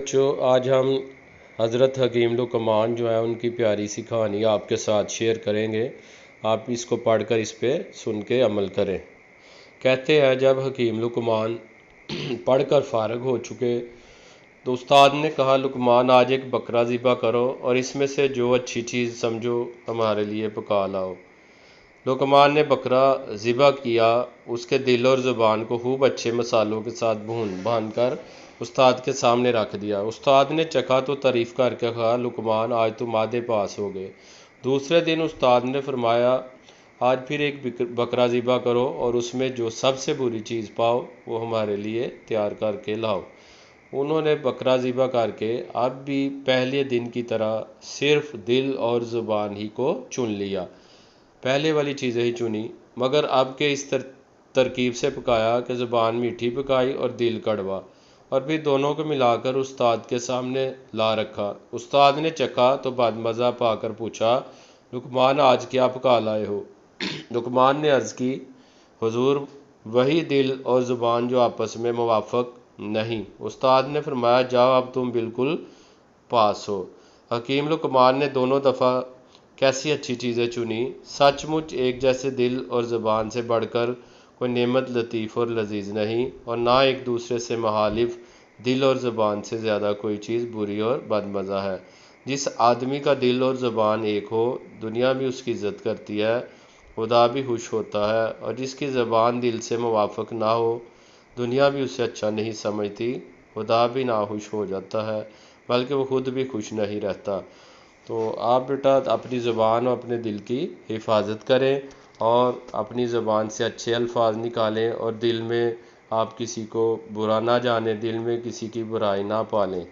بچوں، آج ہم حضرت حکیم لقمان جو ہے ان کی پیاری سی کہانی آپ کے ساتھ شیئر کریں گے۔ آپ اس کو پڑھ کر اس پہ سن کے عمل کریں۔ کہتے ہیں جب حکیم لقمان پڑھ کر فارغ ہو چکے تو استاد نے کہا، لقمان آج ایک بکرا ذبح کرو اور اس میں سے جو اچھی چیز سمجھو ہمارے لیے پکا لاؤ۔ لقمان نے بکرا ذبح کیا، اس کے دل اور زبان کو خوب اچھے مسالوں کے ساتھ بھون کر استاد کے سامنے رکھ دیا۔ استاد نے چکھا تو تعریف کر کے کہا، لقمان آج تم آدھے پاس ہو گئے۔ دوسرے دن استاد نے فرمایا، آج پھر ایک بکرا ذبح کرو اور اس میں جو سب سے بری چیز پاؤ وہ ہمارے لیے تیار کر کے لاؤ۔ انہوں نے بکرا ذبح کر کے اب بھی پہلے دن کی طرح صرف دل اور زبان ہی کو چن لیا، پہلے والی چیزیں ہی چنی، مگر اب کے اس ترکیب سے پکایا کہ زبان میٹھی پکائی اور دل کڑوا، اور پھر دونوں کو ملا کر استاد کے سامنے لا رکھا۔ استاد نے چکھا تو بد مزہ پا کر پوچھا، لقمان آج کیا پکا لائے ہو؟ لقمان نے عرض کی، حضور وہی دل اور زبان جو آپس میں موافق نہیں۔ استاد نے فرمایا، جاؤ اب تم بالکل پاس ہو۔ حکیم لقمان نے دونوں دفعہ کیسی اچھی چیزیں چنی، سچ مچ ایک جیسے دل اور زبان سے بڑھ کر کوئی نعمت لطیف اور لذیذ نہیں، اور نہ ایک دوسرے سے مخالف دل اور زبان سے زیادہ کوئی چیز بری اور بد مزہ ہے۔ جس آدمی کا دل اور زبان ایک ہو، دنیا بھی اس کی عزت کرتی ہے، خدا بھی خوش ہوتا ہے، اور جس کی زبان دل سے موافق نہ ہو، دنیا بھی اسے اچھا نہیں سمجھتی، خدا بھی ناخوش ہو جاتا ہے، بلکہ وہ خود بھی خوش نہیں رہتا۔ تو آپ بیٹا اپنی زبان اور اپنے دل کی حفاظت کریں اور اپنی زبان سے اچھے الفاظ نکالیں، اور دل میں آپ کسی کو برا نہ جانیں، دل میں کسی کی برائی نہ پالیں۔